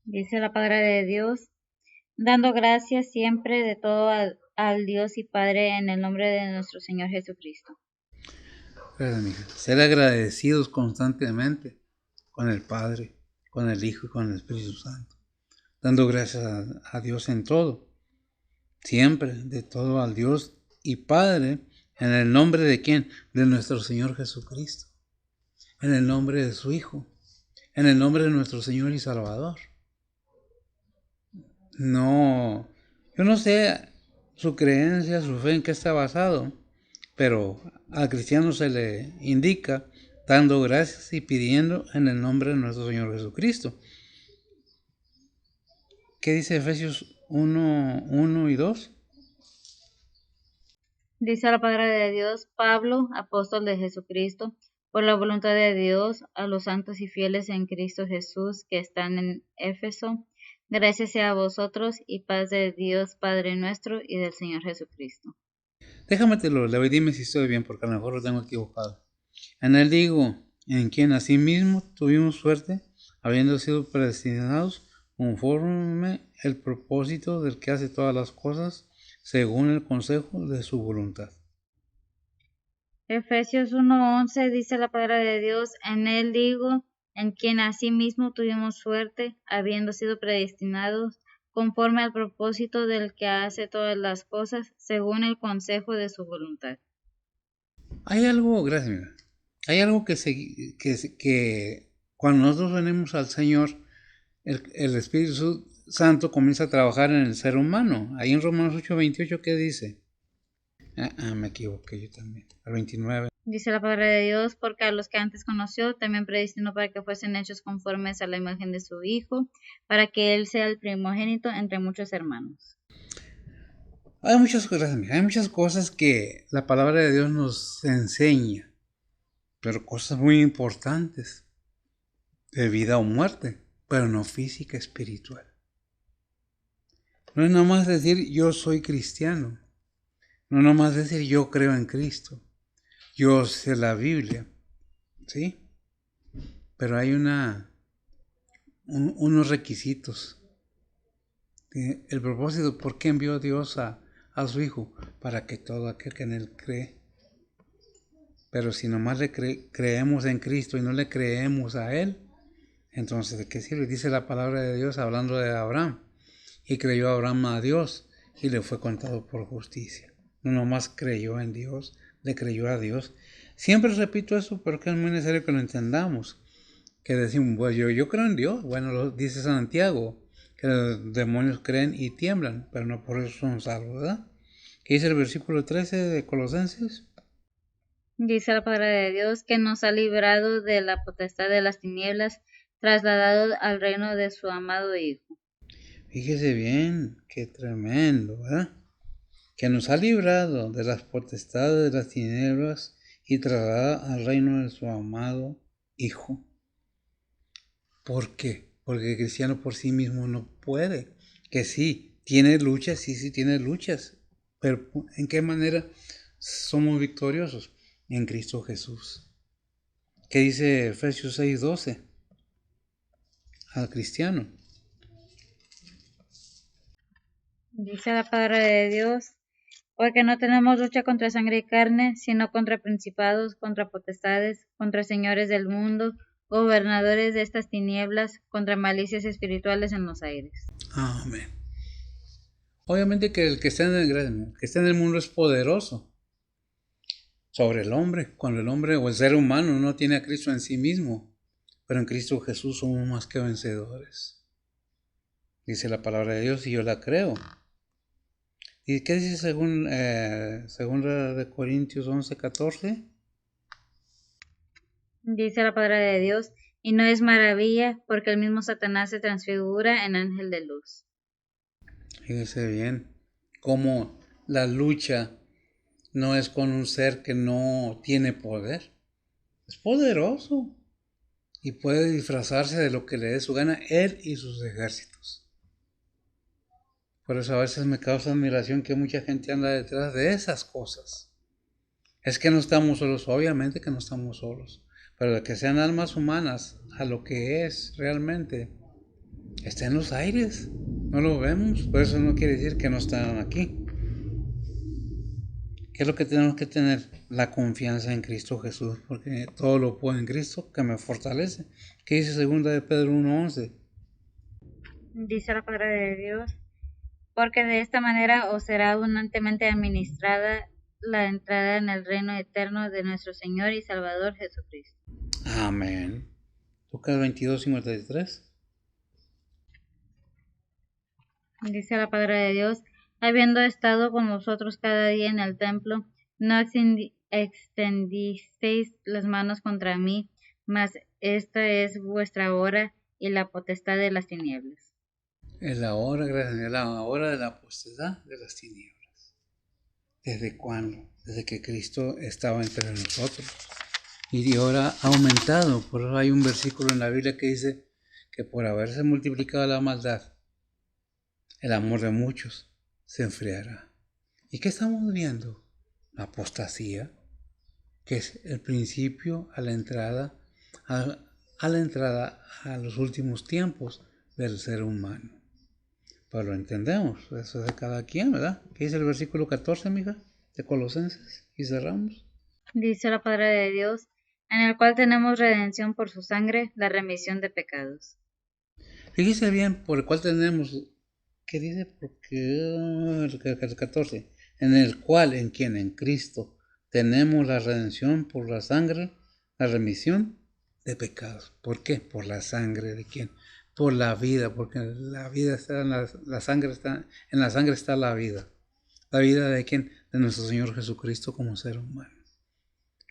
Dice la palabra de Dios, dando gracias siempre de todo al Dios y Padre en el nombre de nuestro Señor Jesucristo. Gracias, mija. Ser agradecidos constantemente con el Padre, con el Hijo y con el Espíritu Santo. Dando gracias a Dios en todo. Siempre, de todo al Dios y Padre, en el nombre de ¿quién? De nuestro Señor Jesucristo. En el nombre de su Hijo. En el nombre de nuestro Señor y Salvador. No, yo no sé su creencia, su fe en qué está basado, pero al cristiano se le indica dando gracias y pidiendo en el nombre de nuestro Señor Jesucristo. ¿Qué dice Efesios 1 y 2? Dice la palabra de Dios, Pablo, apóstol de Jesucristo, por la voluntad de Dios, a los santos y fieles en Cristo Jesús que están en Éfeso, gracias sea a vosotros y paz de Dios Padre nuestro y del Señor Jesucristo. Déjame te lo leo y dime si estoy bien, porque a lo mejor lo tengo equivocado. En él digo, en quien asimismo tuvimos suerte, habiendo sido predestinados conforme el propósito del que hace todas las cosas, según el consejo de su voluntad. Efesios 1:11 dice la palabra de Dios, en él digo, en quien asimismo tuvimos suerte, habiendo sido predestinados conforme al propósito del que hace todas las cosas, según el consejo de su voluntad. Hay algo, gracias, mira, hay algo que cuando nosotros venimos al Señor, el Espíritu Santo comienza a trabajar en el ser humano. Ahí en Romanos 8:28, ¿qué dice? Me equivoqué yo también. Al 29. Dice la palabra de Dios, porque a los que antes conoció, también predestinó para que fuesen hechos conformes a la imagen de su Hijo, para que Él sea el primogénito entre muchos hermanos. Hay muchas cosas que la palabra de Dios nos enseña, pero cosas muy importantes, de vida o muerte, pero no física, espiritual. No es nada más decir yo soy cristiano, no es nada más decir yo creo en Cristo, yo sé la Biblia, ¿sí? Pero hay unos requisitos. El propósito, ¿por qué envió Dios a su Hijo? Para que todo aquel que en Él cree. Pero si nomás le creemos en Cristo y no le creemos a Él, entonces ¿de qué sirve? Dice la palabra de Dios hablando de Abraham. Y creyó Abraham a Dios y le fue contado por justicia. No nomás creyó en Dios, le creyó a Dios. Siempre repito eso porque es muy necesario que lo entendamos. Que decimos, pues yo creo en Dios. Bueno, lo dice Santiago, que los demonios creen y tiemblan, pero no por eso son salvos, ¿verdad? ¿Qué dice el versículo 13 de Colosenses? Dice la palabra de Dios que nos ha librado de la potestad de las tinieblas, trasladado al reino de su amado Hijo. Fíjese bien, qué tremendo, ¿verdad? Que nos ha librado de las potestades de las tinieblas y trasladado al reino de su amado Hijo. ¿Por qué? Porque el cristiano por sí mismo no puede. Que sí, tiene luchas, sí tiene luchas. Pero ¿en qué manera somos victoriosos? En Cristo Jesús. ¿Qué dice Efesios 6:12? Al cristiano. Dice la palabra de Dios, porque no tenemos lucha contra sangre y carne, sino contra principados, contra potestades, contra señores del mundo, gobernadores de estas tinieblas, contra malicias espirituales en los aires. Amén. Obviamente que el que está en el mundo es poderoso sobre el hombre, cuando el hombre o el ser humano no tiene a Cristo en sí mismo, pero en Cristo Jesús somos más que vencedores. Dice la palabra de Dios y yo la creo. ¿Y qué dice según de Corintios 11:14? Dice la palabra de Dios, y no es maravilla, porque el mismo Satanás se transfigura en ángel de luz. Fíjese bien cómo la lucha no es con un ser que no tiene poder. Es poderoso y puede disfrazarse de lo que le dé su gana, él y sus ejércitos. Por eso a veces me causa admiración que mucha gente anda detrás de esas cosas. Es que no estamos solos, obviamente que no estamos solos, pero de que sean almas humanas a lo que es realmente, está en los aires, no lo vemos, por eso no quiere decir que no están aquí. ¿Qué es lo que tenemos que tener? La confianza en Cristo Jesús, porque todo lo puedo en Cristo que me fortalece. ¿Qué dice 2 de Pedro 1:11? Dice la palabra de Dios, porque de esta manera os será abundantemente administrada la entrada en el reino eterno de nuestro Señor y Salvador Jesucristo. Amén. Lucas 22:53. Dice la palabra de Dios, habiendo estado con vosotros cada día en el templo, no extendisteis las manos contra mí, mas esta es vuestra hora y la potestad de las tinieblas. Es la hora, gracias a Dios, la hora de la potestad de las tinieblas. ¿Desde cuándo? Desde que Cristo estaba entre nosotros. Y ahora ha aumentado. Por eso hay un versículo en la Biblia que dice que por haberse multiplicado la maldad, el amor de muchos se enfriará. ¿Y qué estamos viendo? La apostasía, que es el principio a la entrada a los últimos tiempos del ser humano. Pero lo entendemos, eso es de cada quien, ¿verdad? ¿Qué dice el versículo 14, mija? De Colosenses, y cerramos. Dice la palabra de Dios, en el cual tenemos redención por su sangre, la remisión de pecados. Fíjese bien, por el cual tenemos, ¿qué dice? Porque el 14, en el cual, en quien, en Cristo, tenemos la redención por la sangre, la remisión de pecados. ¿Por qué? Por la sangre de quién. Por la vida, porque la vida está en la sangre está, en la sangre está la vida. ¿La vida de quién? De nuestro Señor Jesucristo como ser humano.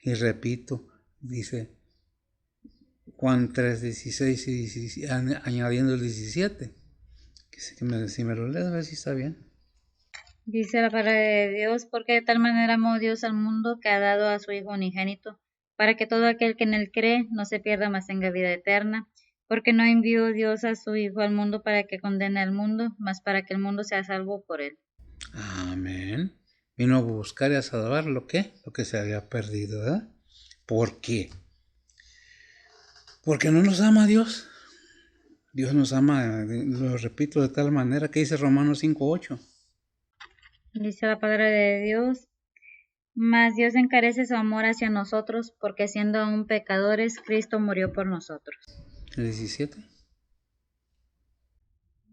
Y repito, dice Juan 3, 16 y 17, añadiendo el 17. Si me lo lees, a ver si está bien. Dice la palabra de Dios, porque de tal manera amó Dios al mundo que ha dado a su Hijo unigénito, para que todo aquel que en él cree no se pierda, mas tenga vida eterna. Porque no envió Dios a su Hijo al mundo para que condene al mundo, mas para que el mundo sea salvo por él. Amén. Vino a buscar y a salvar lo que se había perdido, ¿verdad? ¿Por qué? Porque no nos ama Dios. Dios nos ama, lo repito, de tal manera que dice Romanos 5:8. Dice la palabra de Dios, mas Dios encarece su amor hacia nosotros, porque siendo aún pecadores, Cristo murió por nosotros. El 17.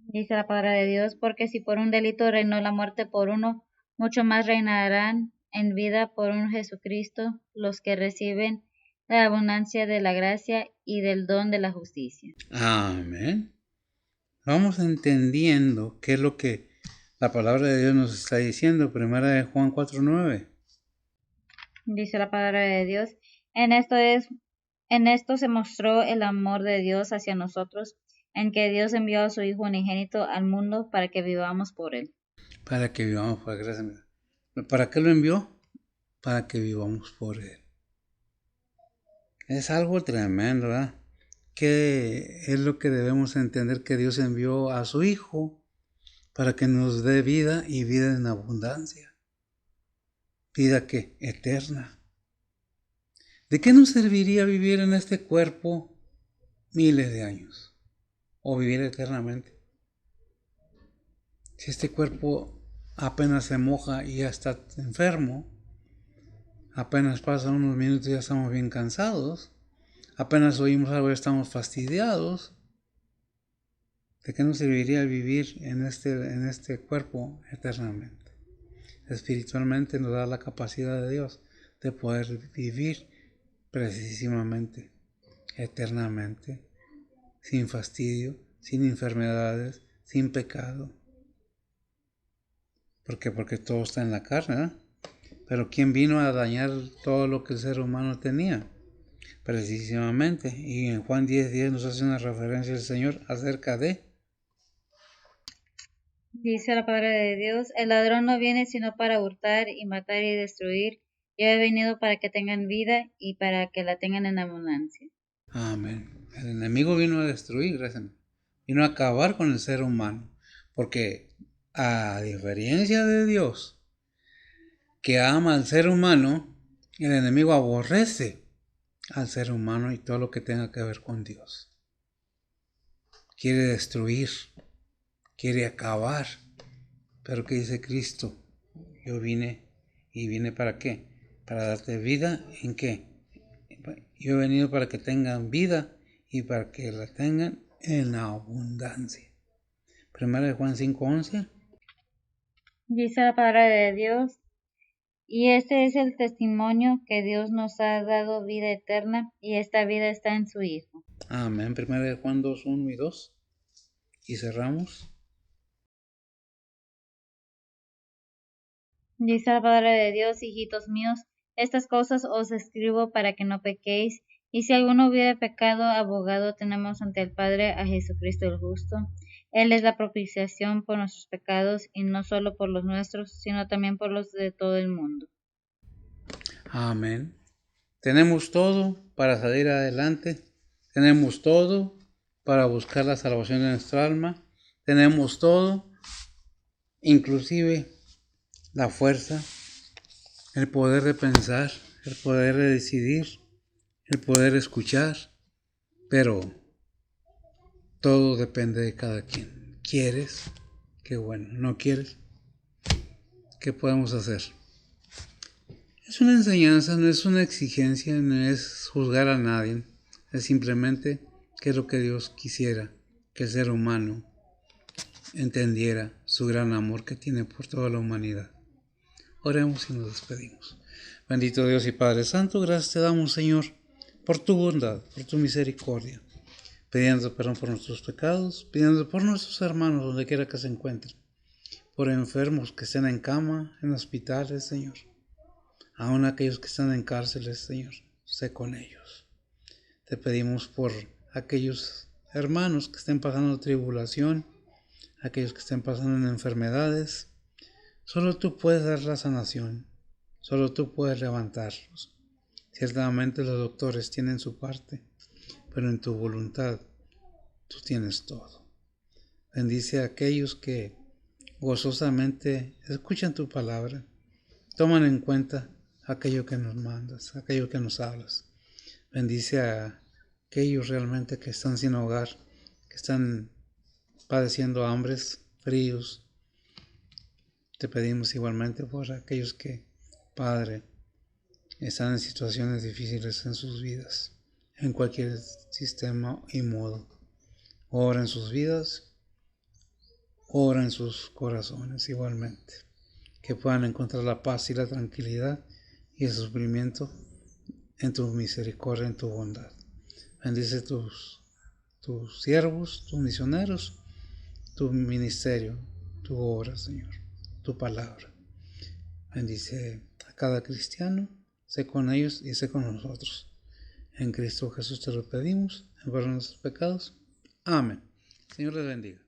Dice la palabra de Dios, porque si por un delito reinó la muerte por uno, mucho más reinarán en vida por un Jesucristo los que reciben la abundancia de la gracia y del don de la justicia. Amén. Vamos entendiendo qué es lo que la palabra de Dios nos está diciendo. Primera de Juan 4:9. Dice la palabra de Dios, en esto se mostró el amor de Dios hacia nosotros, en que Dios envió a su Hijo unigénito al mundo para que vivamos por él. Para que vivamos por gracia. ¿Para qué lo envió? Para que vivamos por él. Es algo tremendo, ¿verdad? Que es lo que debemos entender, que Dios envió a su Hijo para que nos dé vida y vida en abundancia. ¿Vida qué? Eterna. ¿De qué nos serviría vivir en este cuerpo miles de años? ¿O vivir eternamente? Si este cuerpo apenas se moja y ya está enfermo, apenas pasan unos minutos y ya estamos bien cansados, apenas oímos algo y estamos fastidiados, ¿de qué nos serviría vivir en este cuerpo eternamente? Espiritualmente nos da la capacidad de Dios de poder vivir precisamente, eternamente, sin fastidio, sin enfermedades, sin pecado. ¿Por qué? Porque todo está en la carne, ¿eh? Pero ¿quién vino a dañar todo lo que el ser humano tenía? Precisamente. Y en Juan 10:10 nos hace una referencia el Señor acerca de... Dice la palabra de Dios, el ladrón no viene sino para hurtar y matar y destruir. Yo he venido para que tengan vida y para que la tengan en abundancia. Amén. El enemigo vino a destruir, vino a acabar con el ser humano, porque a diferencia de Dios, que ama al ser humano, el enemigo aborrece al ser humano y todo lo que tenga que ver con Dios. Quiere destruir, quiere acabar. Pero ¿qué dice Cristo? Yo vine, ¿y vine para qué? Para darte vida, ¿en qué? Yo he venido para que tengan vida y para que la tengan en abundancia. Primera de Juan 5:11. Dice la palabra de Dios, y este es el testimonio que Dios nos ha dado vida eterna, y esta vida está en su Hijo. Amén. Primera de Juan 2:1 y 2. Y cerramos. Dice la palabra de Dios, hijitos míos, estas cosas os escribo para que no pequéis, y si alguno hubiere pecado, abogado tenemos ante el Padre a Jesucristo el justo. Él es la propiciación por nuestros pecados, y no solo por los nuestros, sino también por los de todo el mundo. Amén. Tenemos todo para salir adelante. Tenemos todo para buscar la salvación de nuestra alma. Tenemos todo, inclusive la fuerza, el poder de pensar, el poder de decidir, el poder escuchar, pero todo depende de cada quien. ¿Quieres? Qué bueno. ¿No quieres? ¿Qué podemos hacer? Es una enseñanza, no es una exigencia, no es juzgar a nadie. Es simplemente qué es lo que Dios quisiera que el ser humano entendiera su gran amor que tiene por toda la humanidad. Oremos y nos despedimos. Bendito Dios y Padre Santo, gracias te damos, Señor, por tu bondad, por tu misericordia, pidiendo perdón por nuestros pecados, pidiendo por nuestros hermanos donde quiera que se encuentren, por enfermos que estén en cama, en hospitales, Señor, aún aquellos que están en cárceles, Señor, sé con ellos. Te pedimos por aquellos hermanos que estén pasando tribulación, aquellos que estén pasando en enfermedades. Solo tú puedes dar la sanación, solo tú puedes levantarlos. Ciertamente los doctores tienen su parte, pero en tu voluntad tú tienes todo. Bendice a aquellos que gozosamente escuchan tu palabra, toman en cuenta aquello que nos mandas, aquello que nos hablas. Bendice a aquellos realmente que están sin hogar, que están padeciendo hambres, fríos. Te pedimos igualmente por aquellos que, Padre, están en situaciones difíciles en sus vidas, en cualquier sistema y modo. Ora en sus vidas, ora en sus corazones igualmente. Que puedan encontrar la paz y la tranquilidad y el sufrimiento en tu misericordia, en tu bondad. Bendice tus siervos, tus misioneros, tu ministerio, tu obra, Señor, tu palabra. Bendice a cada cristiano, sé con ellos y sé con nosotros. En Cristo Jesús te lo pedimos, en perdón de nuestros pecados. Amén. Señor les bendiga.